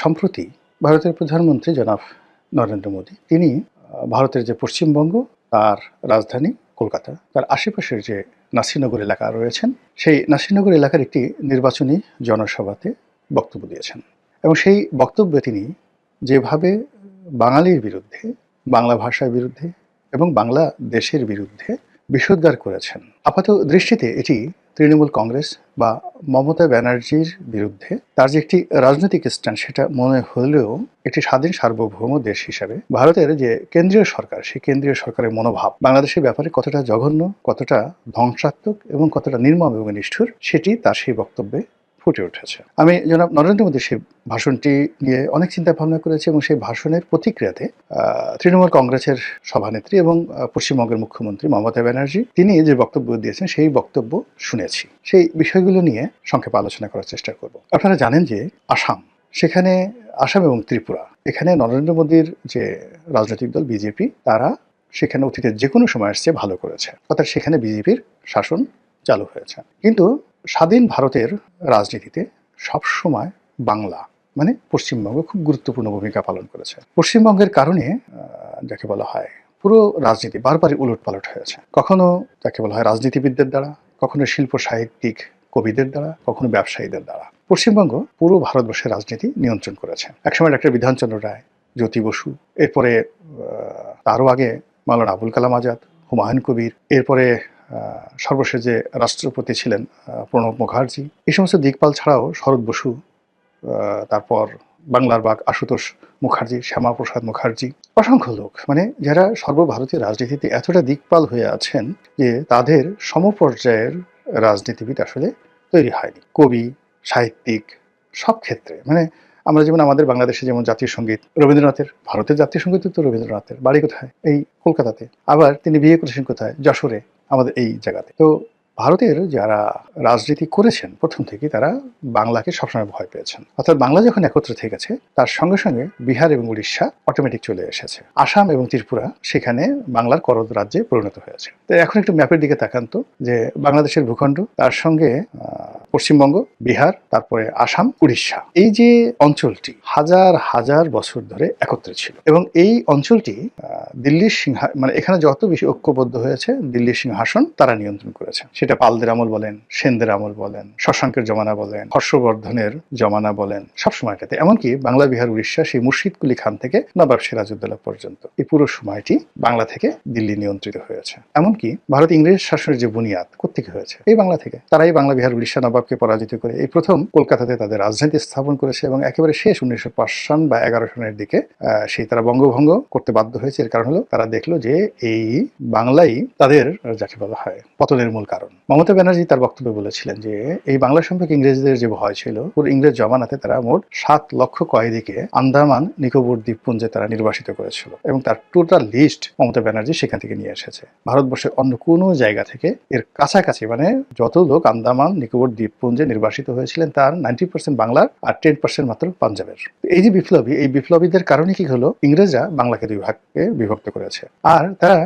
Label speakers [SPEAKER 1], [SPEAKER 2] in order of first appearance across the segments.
[SPEAKER 1] সম্প্রতি ভারতের প্রধানমন্ত্রী জনাব নরেন্দ্র মোদী তিনি ভারতের যে পশ্চিমবঙ্গ তার রাজধানী কলকাতা তার আশেপাশের যে নাসিরনগর এলাকা রয়েছেন সেই নাসিরনগর এলাকার একটি নির্বাচনী জনসভাতে বক্তব্য দিয়েছেন এবং সেই বক্তব্যে তিনি যেভাবে বাঙালির বিরুদ্ধে, বাংলা ভাষার বিরুদ্ধে এবং বাংলা দেশের বিরুদ্ধে বিষোদ্গার করেছেন, আপাত দৃষ্টিতে এটি তৃণমূল কংগ্রেস বা মমতা ব্যানার্জির বিরুদ্ধে তার যে একটি রাজনৈতিক স্ট্যান্ড সেটা মনে হলেও একটি স্বাধীন সার্বভৌম দেশ হিসাবে ভারতের যে কেন্দ্রীয় সরকার সেই কেন্দ্রীয় সরকারের মনোভাব বাংলাদেশের ব্যাপারে কতটা জঘন্য, কতটা ধ্বংসাত্মক এবং কতটা নির্মম এবং নিষ্ঠুর সেটি তার সেই বক্তব্যে ফুটে উঠেছে। আমি জনাব নরেন্দ্র মোদীর সেই ভাষণটি নিয়ে অনেক চিন্তা ভাবনা করেছি এবং সেই ভাষণের প্রতিক্রিয়াতে তৃণমূল কংগ্রেসের সভানেত্রী এবং পশ্চিমবঙ্গের মুখ্যমন্ত্রী মমতা ব্যানার্জি তিনি যে বক্তব্য দিয়েছেন সেই বক্তব্য শুনেছি। সেই বিষয়গুলো নিয়ে সংক্ষেপে আলোচনা করার চেষ্টা করব। আপনারা জানেন যে সেখানে আসাম এবং ত্রিপুরা এখানে নরেন্দ্র মোদীর যে রাজনৈতিক দল বিজেপি তারা সেখানে অতীতের যে কোনো সময় আসছে ভালো করেছে, অর্থাৎ সেখানে বিজেপির শাসন চালু হয়েছে। কিন্তু স্বাধীন ভারতের রাজনীতিতে সবসময় বাংলা মানে পশ্চিমবঙ্গ খুব গুরুত্বপূর্ণ ভূমিকা পালন করেছে। পশ্চিমবঙ্গের কারণে যাকে বলা হয় পুরো রাজনীতি বারবারই উলটপালট হয়েছে, কখনো যাকে বলা হয় রাজনীতিবিদদের দ্বারা, কখনো শিল্প সাহিত্যিক কবিদের দ্বারা, কখনো ব্যবসায়ীদের দ্বারা। পশ্চিমবঙ্গ পুরো ভারতবর্ষের রাজনীতি নিয়ন্ত্রণ করেছে। একসময় ডক্টর বিধানচন্দ্র রায়, জ্যোতি বসু, এরপরে তারও আগে মাওলানা আবুল কালাম আজাদ, হুমায়ুন কবির, এরপরে সর্বশেষ যে রাষ্ট্রপতি ছিলেন প্রণব মুখার্জি, এই সমস্ত দিকপাল ছাড়াও শরৎ বসু, তারপর বাংলার বাগ আশুতোষ মুখার্জি, শ্যামাপ্রসাদ মুখার্জি, অসংখ্য লোক মানে যারা সর্বভারতীয় রাজনীতিতে এতটা দিকপাল হয়ে আছেন যে তাদের সমপর্যায়ের রাজনীতিবিদ আসলে তৈরি হয়নি। কবি, সাহিত্যিক সব ক্ষেত্রে মানে আমরা যেমন আমাদের বাংলাদেশে যেমন জাতীয় সঙ্গীত রবীন্দ্রনাথের, ভারতের জাতীয় সঙ্গীত তো রবীন্দ্রনাথের, বাড়ি কোথায়? এই কলকাতাতে। আবার তিনি বিয়ে করেছেন কোথায়? যশোরে, আমাদের এই জায়গাতে। তো ভারতের যারা রাজনীতি করেছেন প্রথম থেকে তারা বাংলাকে সবসময় ভয় পেয়েছেন, অর্থাৎ বাংলা যখন একত্র থেকেছে তার সঙ্গে সঙ্গে বিহার এবং উড়িষ্যা অটোমেটিক চলে এসেছে, আসাম এবং ত্রিপুরা সেখানে বাংলার করদ রাজ্যে পরিণত হয়েছে। তো এখন একটু ম্যাপের দিকে তাকান তো, যে বাংলাদেশের ভূখণ্ড, তার সঙ্গে পশ্চিমবঙ্গ, বিহার, তারপরে আসাম, উড়িষ্যা, এই যে অঞ্চলটি হাজার হাজার বছর ধরে একত্রে ছিল এবং এই অঞ্চলটি দিল্লির মানে এখানে যত বেশি ঐক্যবদ্ধ হয়েছে দিল্লির সিংহাসন তারা নিয়ন্ত্রণ করেছে। সেটা পালদের আমল বলেন, সেনদের আমল বলেন, শশাঙ্কের জমানা বলেন, হর্ষবর্ধনের জমানা বলেন, সব সময়টাতে, এমনকি বাংলা, বিহার, উড়িষ্যা সেই মুর্শিদ কুলি খান থেকে নবাব সিরাজউদ্দৌলা পর্যন্ত এই পুরো সময়টি বাংলা থেকে দিল্লি নিয়ন্ত্রিত হয়েছে। এমনকি ভারত ইংরেজ শাসনের যে বুনিয়াদ কোত্থেকে হয়েছে? এই বাংলা থেকে। তারাই বাংলা, বিহার, উড়িষ্যা নবাবকে পরাজিত করে এই প্রথম কলকাতাতে তাদের রাজধানী স্থাপন করেছে এবং একেবারে শেষ 1905 সন বা 11 সনের দিকে সেই তারা বঙ্গভঙ্গ করতে বাধ্য হয়েছে। এর কারণ হলো তারা দেখলো যে এই বাংলাই তাদের যাকে বলা হয় পতনের মূল কারণ। মমতা ব্যানার্জি তার বক্তব্যে বলেছিলেন যে এই বাংলা সম্পর্কে ইংরেজদের যে ভয় ছিল, পুরো ইংরেজ জমানাতে তারা মোট 7 লক্ষ কয়েদিকে আন্দামান নিকোবর দ্বীপপুঞ্জে তারা নির্বাসিত করেছিল এবং তার টোটাল লিস্ট মমতা ব্যানার্জি সেখান থেকে নিয়ে এসেছে। ভারতবর্ষের অন্য কোনো জায়গা থেকে এর কাছাকাছি মানে যত লোক আন্দামান নিকোবর দ্বীপপুঞ্জে নির্বাসিত হয়েছিলেন তার 90% বাংলার আর 10% মাত্র পাঞ্জাবের। এই যে বিপ্লবী, এই বিপ্লবীদের কারণে কি হলো, ইংরেজরা বাংলাকে 2 ভাগে বিভক্ত করেছে আর তারা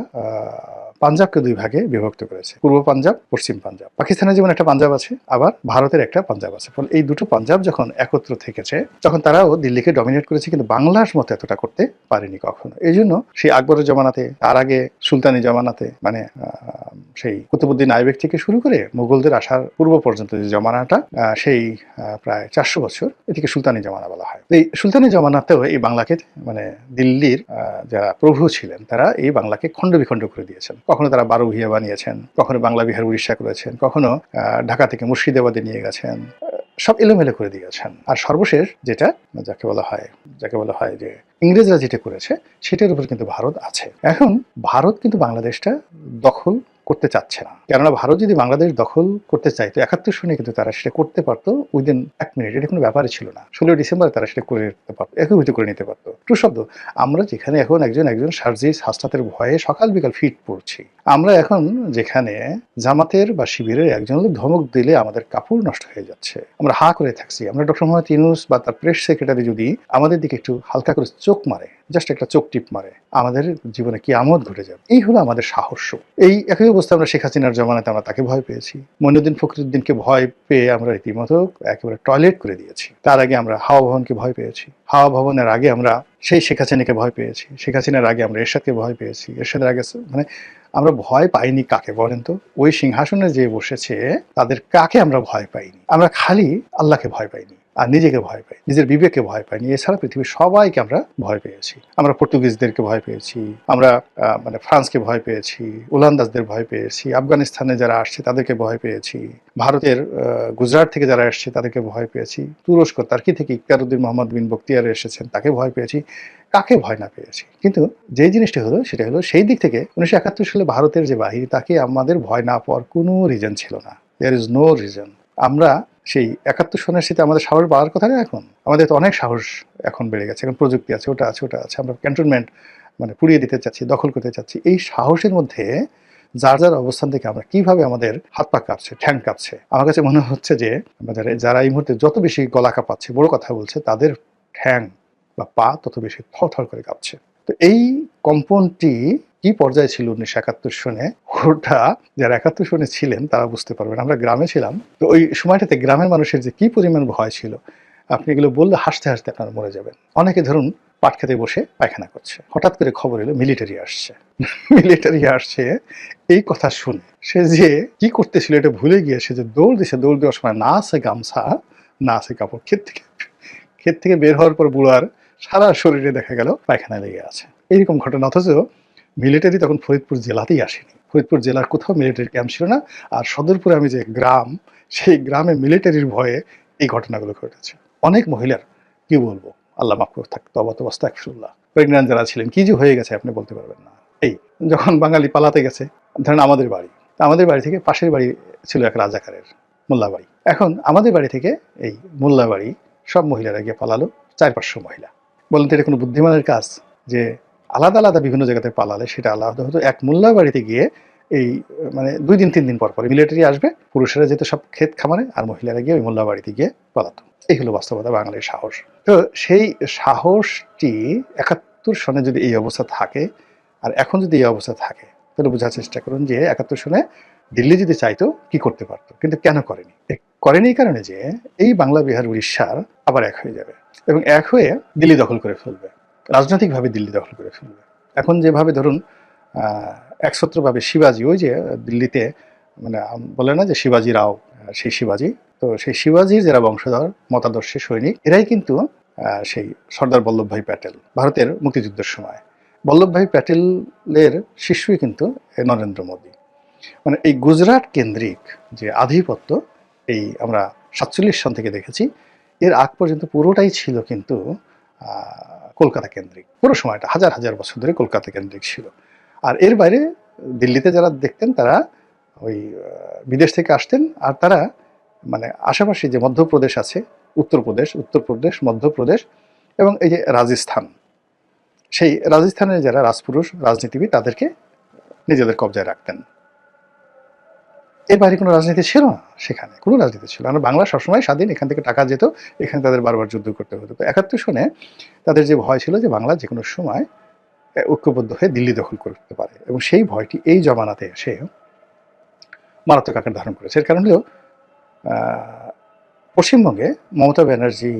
[SPEAKER 1] পাঞ্জাবকে 2 ভাগে বিভক্ত করেছে, পূর্ব পাঞ্জাব, পশ্চিম পাঞ্জাব। পাকিস্তানের যেমন একটা পাঞ্জাব আছে, আবার ভারতের একটা পাঞ্জাব আছে। ফলে এই দুটো পাঞ্জাব যখন একত্র থেকেছে তখন তারাও দিল্লিকে ডমিনেট করেছে, কিন্তু বাংলার মতো এতটা করতে পারেনি কখনো। এই জন্য সেই আকবরের জমানাতে, তার আগে সুলতানি জমানাতে, মানে সেই কুতুবউদ্দিন আইবেক থেকে শুরু করে মুঘলদের আসার পূর্ব পর্যন্ত যে জমানাটা, সেই প্রায় 400 বছর, এটিকে সুলতানি জমানা বলা হয়। এই সুলতানি জমানাতেও এই বাংলাকে মানে দিল্লির যারা প্রভু ছিলেন তারা এই বাংলাকে খণ্ড বিখণ্ড করে দিয়েছেন। কখনো তারা 12 ভূঁইয়া বানিয়েছেন, কখনো বাংলা, বিহার, উড়িষ্যা করেছেন, কখনো ঢাকা থেকে মুর্শিদাবাদে নিয়ে গেছেন, সব এলোমেলো করে দিয়েছেন। আর সর্বশেষ যেটা যাকে বলা হয় যে ইংরেজরা যেটা করেছে সেটার উপর কিন্তু ভারত আছে। এখন ভারত কিন্তু বাংলাদেশটা দখল করতে চাচ্ছে না, কেননা ভারত যদি বাংলাদেশ দখল করতে চাইতো 71 সনে কিন্তু তারা সেটা করতে পারতো উইদিন 1 মিনিট। এটা কোনো ব্যাপারই ছিল না। 16 ডিসেম্বর তারা সেটা করে নিতে পারতো, একীভূত করে নিতে পারতো। ট্রু শব্দ, আমরা যেখানে এখন একজন সার্জিস হাসনাতের ভয়ে সকাল বিকাল ফিট পড়ছি, আমরা এখন যেখানে জামাতের বা শিবিরের একজন লোক ধমক দিলে আমাদের কাপড় নষ্ট হয়ে যাচ্ছে, আমরা হা করে থাকছি, আমরা ডক্টর মোহাম্মদ ইউনূস বা তার প্রেস সেক্রেটারি যদি আমাদের দিকে একটু হালকা করে চোখ মারে জাস্ট একটা চোখ টিপ মারে, আমাদের জীবনে কি আমদ ঘটে যাবে। এই হলো আমাদের সাহস। এই একই অবস্থা আমরা শেখ হাসিনার জমানাতে আমরা তাকে ভয় পেয়েছি, মইনুদ্দিন ফখরুদ্দিনকে ভয় পেয়ে আমরা রীতিমতো একেবারে টয়লেট করে দিয়েছি। তার আগে আমরা হাওয়া ভবনকে ভয় পেয়েছি, হাওয়া ভবনের আগে আমরা সেই শেখ হাসিনাকে ভয় পেয়েছি, শেখ হাসিনার আগে আমরা এরশাদকে ভয় পেয়েছি, এরশাদের আগে মানে আমরা ভয় পাইনি কাকে বলেন তো? ওই সিংহাসনে যে বসেছে তাদের কাকে আমরা ভয় পাইনি? আমরা খালি আল্লাহকে ভয় পাইনি আর নিজেকে ভয় পাই, নিজের বিবেককে ভয় পাইনি। এছাড়া পৃথিবীর সবাইকে আমরা ভয় পেয়েছি। আমরা পর্তুগিজদেরকে ভয় পেয়েছি, আমরা মানে ফ্রান্সকে ভয় পেয়েছি, ওলন্দাজদের ভয় পেয়েছি, আফগানিস্তানে যারা আসছে তাদেরকে ভয় পেয়েছি, ভারতের গুজরাট থেকে যারা এসছে তাদেরকে ভয় পেয়েছি, তুরস্ক তার্কি থেকে ইকতারউদ্দিন মোহাম্মদ বিন বখতিয়ার এসেছেন তাকে ভয় পেয়েছি, কাকে ভয় না পেয়েছি। কিন্তু যে জিনিসটা হলো সেটা হলো সেই দিক থেকে 1971 সালে ভারতের যে বাহিনী তাকে আমাদের ভয় না পাওয়ার কোনো রিজন ছিল না। There is no reason. আমরা সেই 71 সনের সাথে আমাদের সাহস বাড়ার কথা না, এখন আমাদের তো অনেক সাহস এখন বেড়ে গেছে, এখন প্রযুক্তি আছে, ওটা আছে, ওটা আছে, আমরা ক্যান্টনমেন্ট মানে পুড়িয়ে দিতে চাচ্ছি, দখল করতে চাচ্ছি। এই সাহসের মধ্যে যার যার অবস্থান থেকে আমরা কিভাবে আমাদের হাত পা কাঁপছে, ঠ্যাং কাঁপছে। আমার কাছে মনে হচ্ছে যে আমাদের যারা এই মুহূর্তে যত বেশি গলা কাঁপাচ্ছে, বড় কথা বলছে, তাদের ঠ্যাং বা পা তত বেশি থরথর করে কাঁপছে। তো এই কম্পনটি কি পর্যায়ে ছিল 1971 সনে, ওটা যারা 71 সনে ছিলেন তারা বুঝতে পারবেন। আমরা গ্রামে ছিলাম, তো ওই সময়টাতে গ্রামের মানুষের যে কি পরিমাণ ভয় ছিল, আপনি এগুলো বললে হাসতে হাসতে আপনারা মরে যাবেন। অনেকে ধরুন পাট খেতে বসে পায়খানা করছে, হঠাৎ করে খবর এলো মিলিটারি আসছে। মিলিটারি আসছে এই কথা শুনে সে যে কি করতেছিল এটা ভুলে গিয়ে সে যে দৌড় দিছে, দৌড় দেওয়ার সময় না আছে গামছা, না আছে কাপড়, ক্ষেত থেকে বের হওয়ার পর বুড়ার সারা শরীরে দেখা গেল পায়খানা লেগে আছে। এইরকম ঘটনা। অথচ মিলিটারি তখন ফরিদপুর জেলাতেই আসেনি, ফরিদপুর জেলার কোথাও মিলিটারি ক্যাম্প ছিল না। আর সদরপুরে আমি যে গ্রাম, সেই গ্রামে মিলিটারির ভয়ে এই ঘটনাগুলো ঘটেছে। অনেক মহিলার কি বলবো, আল্লাহ মাফ করে থাকতো, আস্তাগফিরুল্লাহ, প্রেগন্যান্ট যারা ছিলেন, কি যে হয়ে গেছে আপনি বলতে পারবেন না। এই যখন বাঙালি পালাতে গেছে, ধরেন আমাদের বাড়ি থেকে পাশের বাড়ি ছিল এক রাজাকারের, মোল্লাবাড়ি। এখন আমাদের বাড়ি থেকে এই মোল্লাবাড়ি সব মহিলারা গিয়ে পালালো, 400-500 মহিলা। বলেন তো এটা কোনো বুদ্ধিমানের কাজ? যে আলাদা আলাদা বিভিন্ন জায়গাতে পালালে সেটা আলাদা হতো। এক মোল্লা বাড়িতে গিয়ে এই মানে 2 দিন 3 দিন পর পরে মিলিটারি আসবে, পুরুষেরা যেত সব ক্ষেত খামারে, আর মহিলারা গিয়ে ওই মোল্লা বাড়িতে গিয়ে পালাতো। এই হলো বাস্তবতা, বাঙালির সাহস। তো সেই সাহসটি 71 সনে যদি এই অবস্থা থাকে, আর এখন যদি এই অবস্থা থাকে, তাহলে বোঝার চেষ্টা করুন যে 71 সনে দিল্লি যদি চাইতো কি করতে পারতো, কিন্তু কেন করেনি? করেনি এই কারণে যে এই বাংলা, বিহার, উড়িষ্যার আবার এক হয়ে যাবে এবং এক হয়ে দিল্লি দখল করে ফেলবে, রাজনৈতিকভাবে দিল্লি দখল করে ফেলবে। এখন যেভাবে ধরুন একছত্রভাবে শিবাজি, ওই যে দিল্লিতে মানে বলে না যে শিবাজি রাও, সেই শিবাজি, তো সেই শিবাজির যারা বংশধর, মতাদর্শী সৈনিক, এরাই কিন্তু সেই সর্দার বল্লভভাই প্যাটেল, ভারতের মুক্তিযুদ্ধের সময় বল্লভভাই প্যাটেলের শিষ্যই কিন্তু নরেন্দ্র মোদী। মানে এই গুজরাট কেন্দ্রিক যে আধিপত্য, এই আমরা 47 সন থেকে দেখেছি, এর আগ পর্যন্ত পুরোটাই ছিল কিন্তু কলকাতা কেন্দ্রিক। পুরো সময়টা হাজার হাজার বছর ধরে কলকাতা কেন্দ্রিক ছিল। আর এর বাইরে দিল্লিতে যারা দেখতেন তারা ওই বিদেশ থেকে আসতেন, আর তারা মানে আশেপাশে যে মধ্যপ্রদেশ আছে, উত্তরপ্রদেশ, মধ্যপ্রদেশ এবং এই যে রাজস্থান, সেই রাজস্থানের যারা রাজপুরুষ, রাজনীতিবিদ, তাদেরকে নিজেদের কবজায় রাখতেন। এর বাইরে কোনো রাজনীতি ছিল না, সেখানে কোনো রাজনীতি ছিল না। বাংলা সবসময় স্বাধীন, এখান থেকে টাকা যেত, এখানে তাদের বারবার যুদ্ধ করতে হতো। তো 71 সনে তাদের যে ভয় ছিল যে বাংলা যে কোনো সময় ঐক্যবদ্ধ হয়ে দিল্লি দখল করতে পারে, এবং সেই ভয়টি এই জমানাতে এসে মারাত্মক আকার ধারণ করেছে। এর কারণ হলো পশ্চিমবঙ্গে মমতা ব্যানার্জি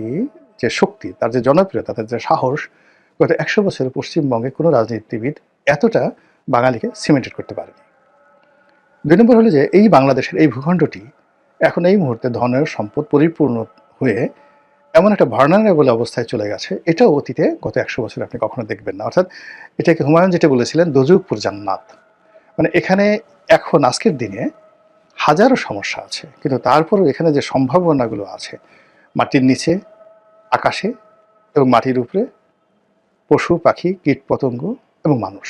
[SPEAKER 1] যে শক্তি, তার যে জনপ্রিয়তা, তার যে সাহস, গত 100 বছরে পশ্চিমবঙ্গে কোনো রাজনীতিবিদ এতটা বাঙালিকে সিমেন্টেড করতে পারেনি। 2 নম্বর হলো যে এই বাংলাদেশের এই ভূখণ্ডটি এখন এই মুহূর্তে ধনের সম্পদ পরিপূর্ণ হয়ে এমন একটা ভার্নারেবল অবস্থায় চলে গেছে, এটাও অতীতে গত 100 বছরে আপনি কখনো দেখবেন না। অর্থাৎ এটাকে হুমায়ুন যেটা বলেছিলেন দোজখপুর জান্নাত, মানে এখানে এখন আজকের দিনে হাজারো সমস্যা আছে, কিন্তু তারপরেও এখানে যে সম্ভাবনাগুলো আছে, মাটির নিচে, আকাশে এবং মাটির উপরে, পশু পাখি, কীট পতঙ্গ এবং মানুষ,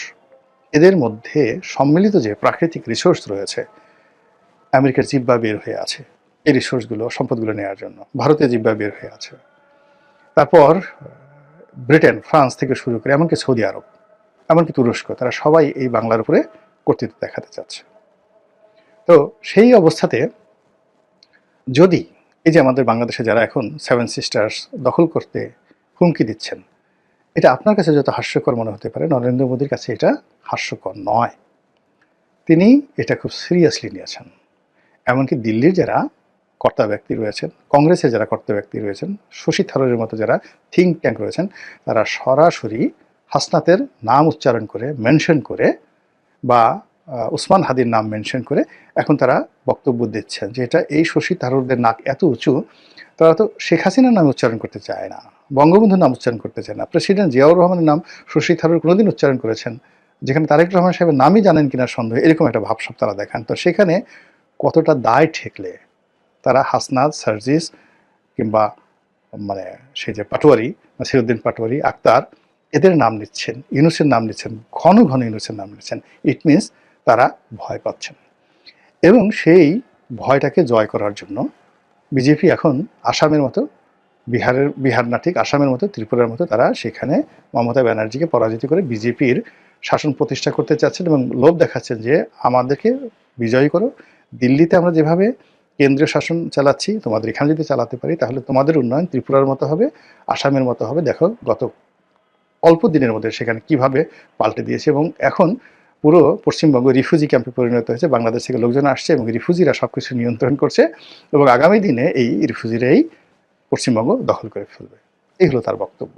[SPEAKER 1] এদের মধ্যে সম্মিলিত যে প্রাকৃতিক রিসোর্স রয়েছে, আমেরিকার জিহ্বা বের হয়ে আছে এই রিসোর্সগুলো, সম্পদগুলো নেওয়ার জন্য, ভারতের জিহ্বা বের হয়ে আছে, তারপর ব্রিটেন, ফ্রান্স থেকে শুরু করে এমনকি সৌদি আরব, এমনকি তুরস্ক, তারা সবাই এই বাংলার উপরে কর্তৃত্ব দেখাতে চাচ্ছে। তো সেই অবস্থাতে যদি এই যে আমাদের বাংলাদেশে যারা এখন 7 সিস্টার্স দখল করতে হুমকি দিচ্ছেন, এটা আপনার কাছে যত হাস্যকর মনে হতে পারে, নরেন্দ্র মোদীর কাছে এটা হাস্যকর নয়। তিনি এটা খুব সিরিয়াসলি নিয়েছেন। এমনকি দিল্লির যারা কর্তা ব্যক্তি রয়েছেন, কংগ্রেসের যারা কর্তা ব্যক্তি রয়েছেন, শশী থারুরের মতো যারা থিঙ্ক ট্যাঙ্ক রয়েছেন, তারা সরাসরি হাসনাতের নাম উচ্চারণ করে, মেনশন করে, বা উসমান হাদির নাম মেনশন করে এখন তারা বক্তব্য দিচ্ছেন যে এটা এই শশী থারুরদের নাক এত উঁচু, তারা তো শেখ হাসিনার নাম উচ্চারণ করতে চায় না, বঙ্গবন্ধুর নাম উচ্চারণ করতে চায় না। প্রেসিডেন্ট জিয়াউর রহমানের নাম শশী থারুর কোনোদিন উচ্চারণ করেছেন, যেখানে তারেক রহমান সাহেবের নামই জানেন কিনা সন্দেহ, এরকম একটা ভাবসাব তারা দেখান। তো সেখানে কতটা দায় ঠেকলে তারা হাসনাত, সার্জিস, কিংবা মানে সেই যে পাটোয়ারি, নাসিরুদ্দিন পাটোয়ারি, আক্তার, এদের নাম নিচ্ছেন, ইউনূসের নাম নিচ্ছেন, ঘন ঘন ইউনূসের নাম নিচ্ছেন, ইট মিনস তারা ভয় পাচ্ছেন। এবং সেই ভয়টাকে জয় করার জন্য বিজেপি এখন আসামের মতো, বিহার না ঠিক, আসামের মতো, ত্রিপুরার মতো তারা সেখানে মমতা ব্যানার্জিকে পরাজিত করে বিজেপির শাসন প্রতিষ্ঠা করতে চাচ্ছেন এবং লোভ দেখাচ্ছেন যে আমাদেরকে বিজয়ী করো, দিল্লিতে আমরা যেভাবে কেন্দ্রীয় শাসন চালাচ্ছি তোমাদের এখানে যদি চালাতে পারি তাহলে তোমাদের উন্নয়ন ত্রিপুরার মতো হবে, আসামের মতো হবে। দেখো গত অল্প দিনের মধ্যে সেখানে কিভাবে পাল্টে দিয়েছে এবং এখন পুরো পশ্চিমবঙ্গ রিফিউজি ক্যাম্পে পরিণত হয়েছে। বাংলাদেশ থেকে লোকজন আসছে এবং রিফিউজিরা সব কিছু নিয়ন্ত্রণ করছে এবং আগামী দিনে এই রিফিউজিরাই পশ্চিমবঙ্গ দখল করে ফেলবে। এই হলো তার বক্তব্য।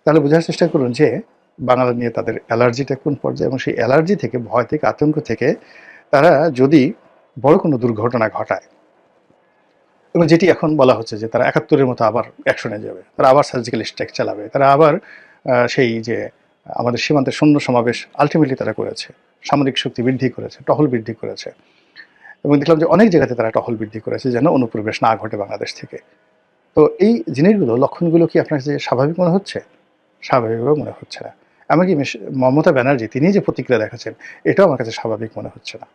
[SPEAKER 1] তাহলে বোঝার চেষ্টা করুন যে বাংলা নিয়ে তাদের অ্যালার্জিটা কোন পর্যায়ে, এবং সেই অ্যালার্জি থেকে, ভয় থেকে, আতঙ্ক থেকে তারা যদি বড় কোনো দুর্ঘটনা ঘটায়, এবং যেটি এখন বলা হচ্ছে যে তারা ৭১-এর মতো আবার অ্যাকশনে যাবে, তারা আবার সার্জিক্যাল স্ট্রাইক চালাবে, তারা আবার সেই যে আমাদের সীমান্তে সৈন্য সমাবেশ আলটিমেটলি তারা করেছে, সামরিক শক্তি বৃদ্ধি করেছে, টহল বৃদ্ধি করেছে, এবং দেখলাম যে অনেক জায়গাতে তারা টহল বৃদ্ধি করেছে যেন অনুপ্রবেশ না ঘটে বাংলাদেশ থেকে। তো এই জিনিসগুলো, লক্ষণগুলো কি আপনার কাছে স্বাভাবিক মনে হচ্ছে? স্বাভাবিকভাবে মনে হচ্ছে না। এমনকি মমতা ব্যানার্জি তিনি যে প্রতিক্রিয়া দেখাচ্ছেন এটাও আমার কাছে স্বাভাবিক মনে হচ্ছে না।